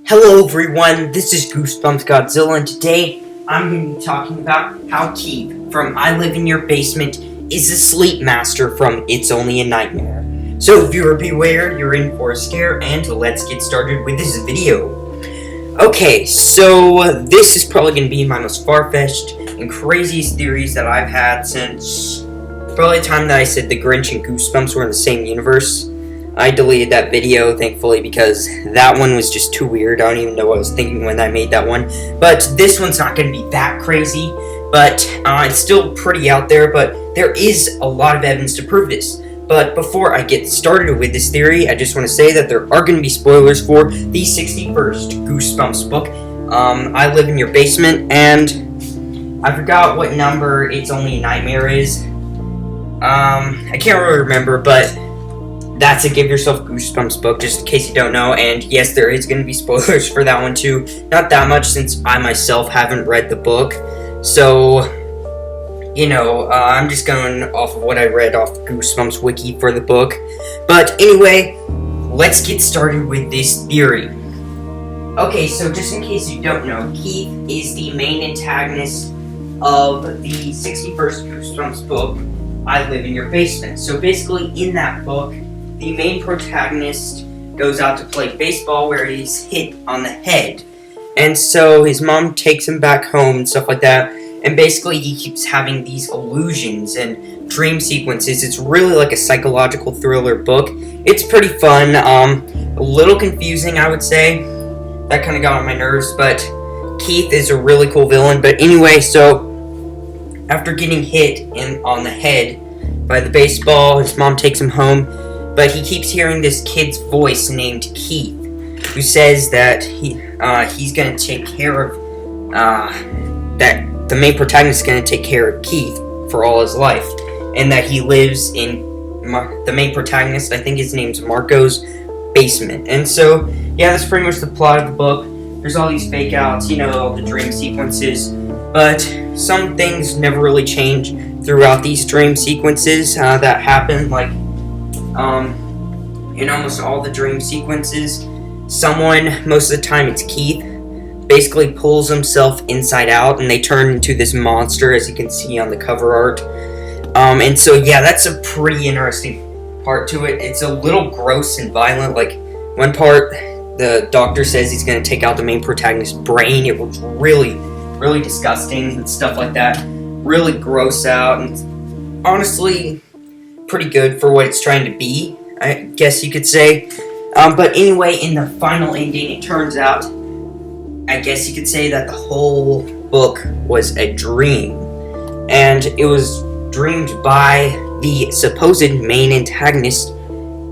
Hello everyone, this is Goosebumps Godzilla, and today I'm going to be talking about how Keith from I Live in Your Basement is a sleep master from It's Only a Nightmare. So viewer beware, you're in for a scare, and let's get started with this video. Okay, so this is probably going to be my most far-fetched and craziest theories that I've had since probably the time that I said the Grinch and Goosebumps were in the same universe. I deleted that video, thankfully, because that one was just too weird. I don't even know what I was thinking when I made that one. But this one's not going to be that crazy, but it's still pretty out there, but there is a lot of evidence to prove this. But before I get started with this theory, I just want to say that there are going to be spoilers for the 61st Goosebumps book, I Live in Your Basement, and I forgot what number It's Only a Nightmare is. I can't really remember, but that's a Give Yourself Goosebumps book, just in case you don't know, and yes, there is going to be spoilers for that one too. Not that much, since I myself haven't read the book, so, you know, I'm just going off of what I read off the Goosebumps wiki for the book. But anyway, let's get started with this theory. Okay, so just in case you don't know, Keith is the main antagonist of the 61st Goosebumps book, I Live in Your Basement. So basically, in that book, the main protagonist goes out to play baseball where he's hit on the head. And so his mom takes him back home and stuff like that. And basically he keeps having these illusions and dream sequences. It's really like a psychological thriller book. It's pretty fun. A little confusing, I would say. That kind of got on my nerves. But Keith is a really cool villain. But anyway, so after getting hit on the head by the baseball, his mom takes him home. But he keeps hearing this kid's voice named Keith, who says that he's going to take care of, that the main protagonist is going to take care of Keith for all his life, and that he lives in the main protagonist, I think his name's Marco's basement. And so, yeah, that's pretty much the plot of the book. There's all these fake outs, you know, all the dream sequences, but some things never really change throughout these dream sequences that happen, like, in almost all the dream sequences, someone, most of the time it's Keith, basically pulls himself inside out and they turn into this monster, as you can see on the cover art. And so, yeah, that's a pretty interesting part to it. It's a little gross and violent. Like, one part, the doctor says he's going to take out the main protagonist's brain. It was really, really disgusting and stuff like that. Really gross out, and honestly pretty good for what it's trying to be, I guess you could say. But anyway, in the final ending, it turns out, I guess you could say that the whole book was a dream. And it was dreamed by the supposed main antagonist,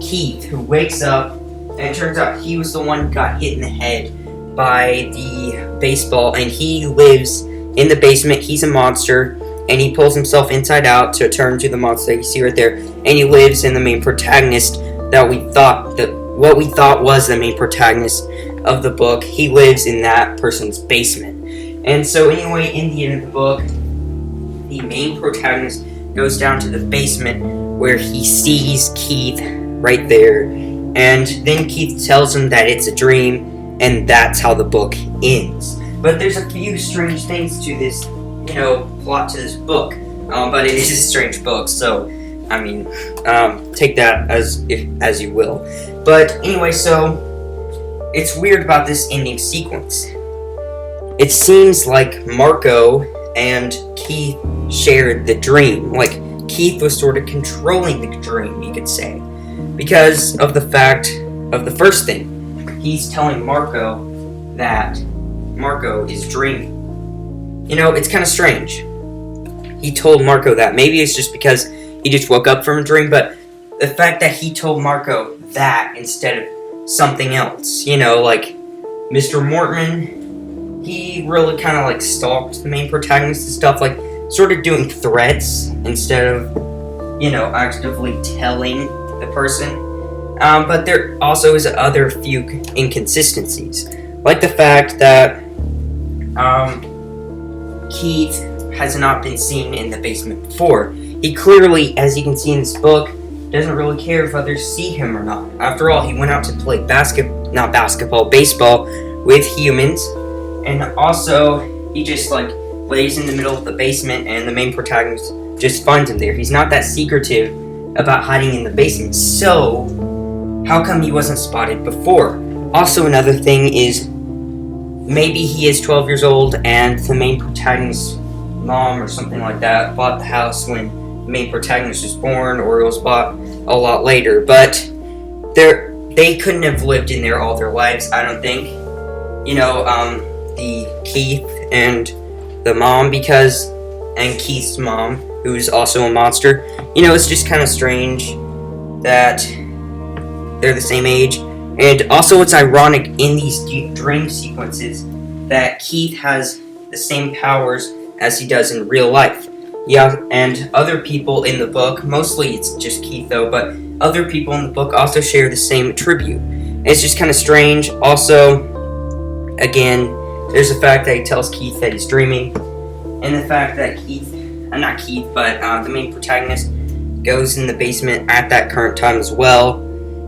Keith, who wakes up, and it turns out he was the one who got hit in the head by the baseball, and he lives in the basement. He's a monster, and he pulls himself inside out to turn to the monster that you see right there, and he lives in the main protagonist that what we thought was the main protagonist of the book. He lives in that person's basement. And so anyway, in the end of the book, the main protagonist goes down to the basement where he sees Keith right there, and then Keith tells him that it's a dream, and that's how the book ends. As there's a few strange things to this, you know, plot to this book, but it is a strange book, so, I mean, take that as you will. But anyway, so, it's weird about this ending sequence. It seems like Marco and Keith shared the dream, like, Keith was sort of controlling the dream, you could say, because of the fact of the first thing. He's telling Marco that Marco is dreaming. You know, it's kind of strange. He told Marco that. Maybe it's just because he just woke up from a dream, but the fact that he told Marco that instead of something else, you know, like Mr. Mortman, he really kind of like stalked the main protagonist and stuff, like sort of doing threats instead of, you know, actively telling the person. But there also is other few inconsistencies, like the fact that Keith has not been seen in the basement before. He clearly, as you can see in this book, doesn't really care if others see him or not. After all, he went out to play baseball with humans, and also he just like lays in the middle of the basement, and the main protagonist just finds him there. He's not that secretive about hiding in the basement, so how come he wasn't spotted before? Also, another thing is maybe he is 12 years old and the main protagonist's mom or something like that bought the house when the main protagonist was born, or it was bought a lot later, but they couldn't have lived in there all their lives, I don't think. The Keith and the mom, and Keith's mom, who's also a monster. It's just kind of strange that they're the same age. And also, it's ironic in these dream sequences that Keith has the same powers as he does in real life. Yeah, and other people in the book, mostly it's just Keith though, but other people in the book also share the same attribute. It's just kind of strange. Also, again, there's the fact that he tells Keith that he's dreaming, and the fact that the main protagonist goes in the basement at that current time as well.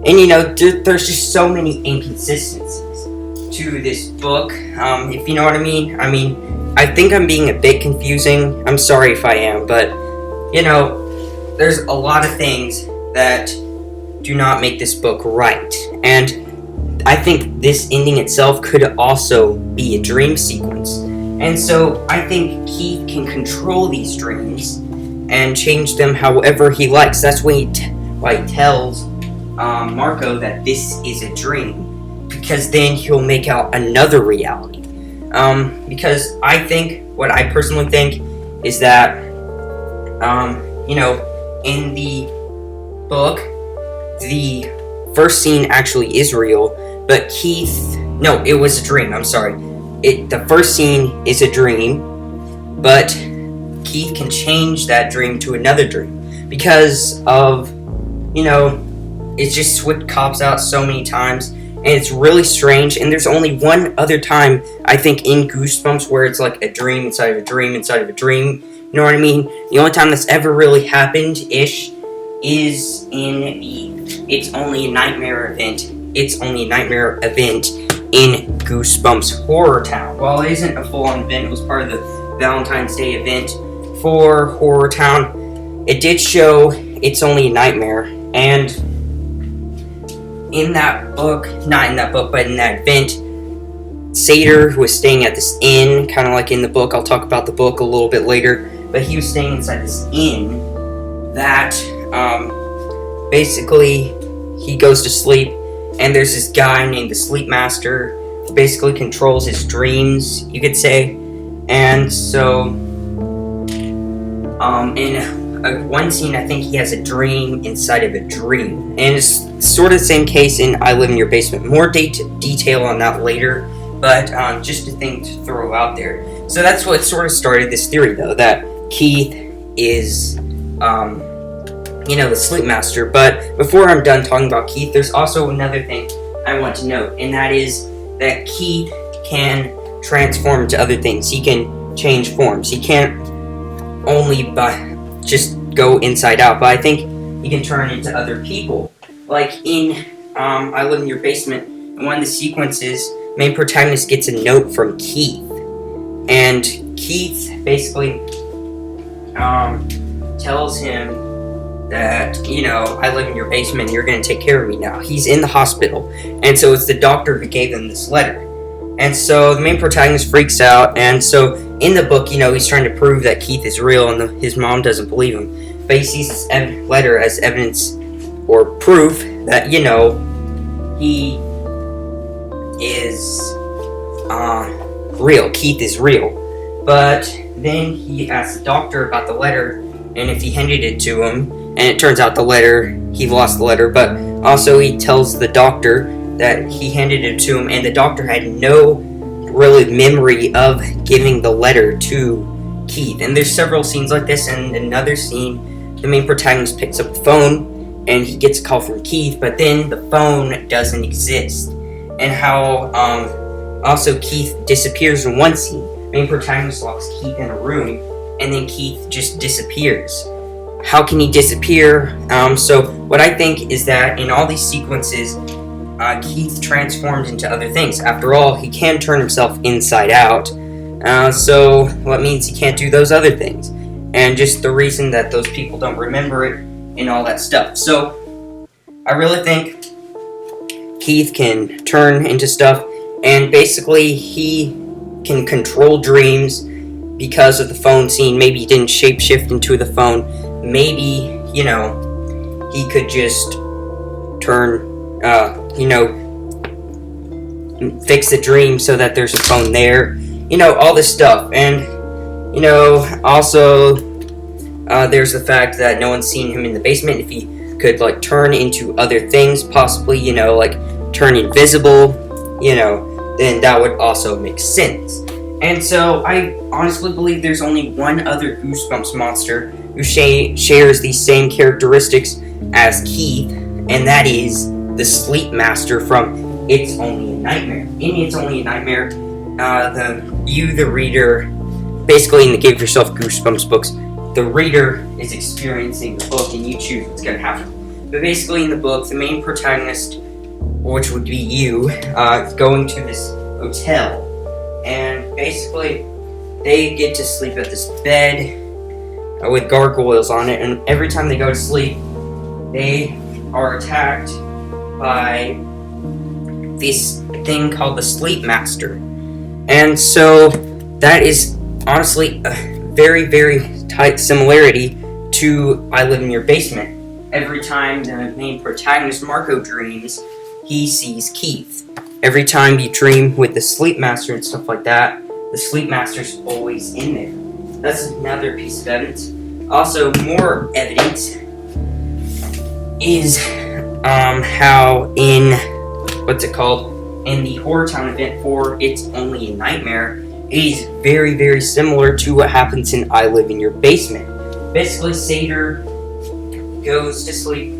And there's just so many inconsistencies to this book, if you know what I mean. I think I'm being a bit confusing. I'm sorry if I am, but there's a lot of things that do not make this book right. And I think this ending itself could also be a dream sequence. And so I think Keith can control these dreams and change them however he likes. That's why he tells Marco that this is a dream, because then he'll make out another reality. Because what I personally think is that, in the book, the first scene actually is real, but it was a dream, I'm sorry. The first scene is a dream, but Keith can change that dream to another dream, because of, it's just switched cops out so many times, and it's really strange. And there's only one other time, I think, in Goosebumps where it's like a dream inside of a dream inside of a dream. You know what I mean? The only time that's ever really happened-ish is in the It's Only a Nightmare event. It's Only a Nightmare event in Goosebumps Horror Town. While it isn't a full-on event, it was part of the Valentine's Day event for Horror Town. It did show It's Only a Nightmare, and in that event, Sater, who was staying at this inn, kind of like in the book, I'll talk about the book a little bit later, but he was staying inside this inn that, basically, he goes to sleep, and there's this guy named the Sleep Master who basically controls his dreams, you could say. And so, in one scene, I think he has a dream inside of a dream. And it's sort of the same case in I Live in Your Basement. More detail on that later, but just a thing to throw out there. So that's what sort of started this theory, though, that Keith is, the Sleep Master. But before I'm done talking about Keith, there's also another thing I want to note, and that is that Keith can transform into other things. He can change forms. He can't only just go inside out, but I think he can turn into other people. Like in I Live in Your Basement, in one of the sequences, main protagonist gets a note from Keith, and Keith basically tells him that, I live in your basement, you're going to take care of me now. He's in the hospital, and so it's the doctor who gave him this letter. And so the main protagonist freaks out, and so in the book, he's trying to prove that Keith is real, and his mom doesn't believe him. But he sees this letter as evidence or proof that, he is real. Keith is real. But then he asks the doctor about the letter, and if he handed it to him, and it turns out he lost the letter, but also he tells the doctor that he handed it to him, and the doctor had no really memory of giving the letter to Keith. And there's several scenes like this, and another scene, the main protagonist picks up the phone, and he gets a call from Keith, but then the phone doesn't exist. And how, also Keith disappears in one scene. The main protagonist locks Keith in a room, and then Keith just disappears. How can he disappear? So what I think is that in all these sequences, Keith transforms into other things. After all, he can turn himself inside out. So that means he can't do those other things. And just the reason that those people don't remember it and all that stuff. So I really think Keith can turn into stuff, and basically he can control dreams because of the phone scene. Maybe he didn't shapeshift into the phone. Maybe, he could just turn, fix the dream so that there's a phone there. All this stuff. And, also, there's the fact that no one's seen him in the basement. If he could, turn into other things, possibly, turn invisible, then that would also make sense. And so, I honestly believe there's only one other Goosebumps monster who shares these same characteristics as Keith, and that is the Sleep Master from It's Only a Nightmare. In It's Only a Nightmare, the reader, basically in the Give Yourself Goosebumps books, the reader is experiencing the book and you choose what's going to happen. But basically in the book, the main protagonist, which would be you, is going to this hotel. And basically, they get to sleep at this bed with gargoyles on it. And every time they go to sleep, they are attacked by this thing called the Sleep Master. And so that is honestly a very, very tight similarity to I Live in Your Basement. Every time the main protagonist, Marco, dreams, he sees Keith. Every time you dream with the Sleep Master and stuff like that, the Sleep Master's always in there. That's another piece of evidence. Also, more evidence is how in in the Horror Town event for It's Only a Nightmare, it is very, very similar to what happens in I Live in Your Basement. Basically, Satyr goes to sleep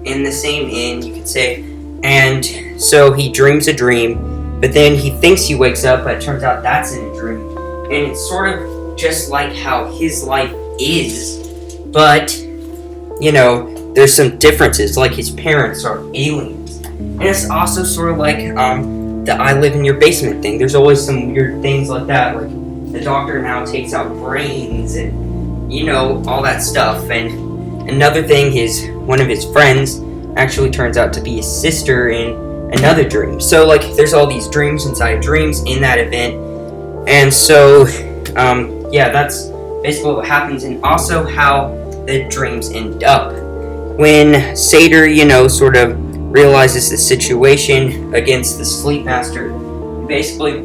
in the same inn, you could say, and so he dreams a dream, but then he thinks he wakes up, but it turns out that's in a dream. And it's sort of just like how his life is, but, there's some differences, like his parents are aliens. And it's also sort of like the I Live in Your Basement thing. There's always some weird things like that, like the doctor now takes out brains and, all that stuff. And another thing is one of his friends actually turns out to be his sister in another dream. So, there's all these dreams inside dreams in that event. And so, that's basically what happens, and also how the dreams end up. When Satyr, sort of realizes the situation against the Sleep Master, he basically,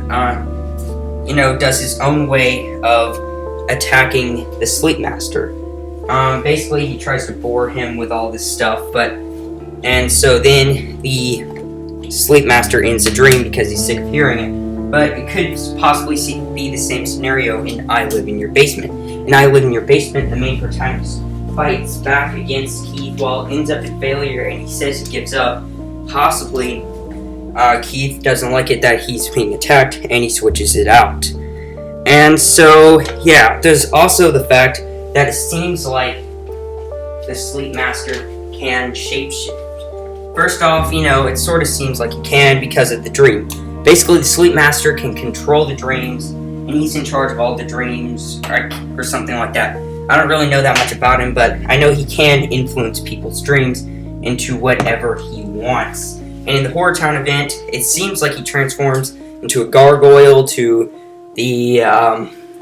does his own way of attacking the Sleep Master. Basically, he tries to bore him with all this stuff, and so then the Sleep Master ends the dream because he's sick of hearing it. But it could possibly be the same scenario in I Live in Your Basement. In I Live in Your Basement, the main protagonist fights back against Keith while ends up in failure, and he says he gives up. Possibly, Keith doesn't like it that he's being attacked, and he switches it out. And so, there's also the fact that it seems like the Sleep Master can shapeshift. First off, it sort of seems like he can because of the dream. Basically, the Sleep Master can control the dreams, and he's in charge of all the dreams, or something like that. I don't really know that much about him, but I know he can influence people's dreams into whatever he wants. And in the Horror Town event, it seems like he transforms into a gargoyle to the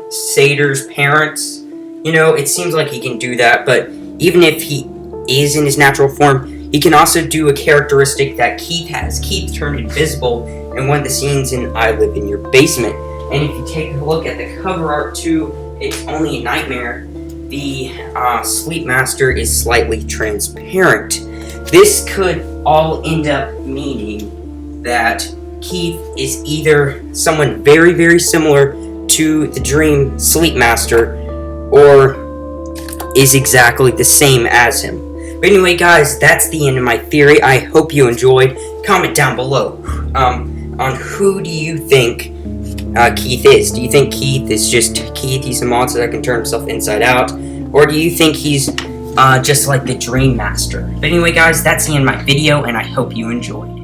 Satyr's parents. It seems like he can do that, but even if he is in his natural form, he can also do a characteristic that Keith has. Keith turned invisible in one of the scenes in I Live in Your Basement. And if you take a look at the cover art to It's Only a Nightmare, the Sleep Master is slightly transparent. This could all end up meaning that Keith is either someone very, very similar to the Dream Sleep Master, or is exactly the same as him. But anyway, guys, that's the end of my theory. I hope you enjoyed. Comment down below on who do you think Keith is. Do you think Keith is just Keith? He's a monster that can turn himself inside out, or do you think he's just like the Dream Master. But anyway, guys, that's the end of my video, and I hope you enjoy.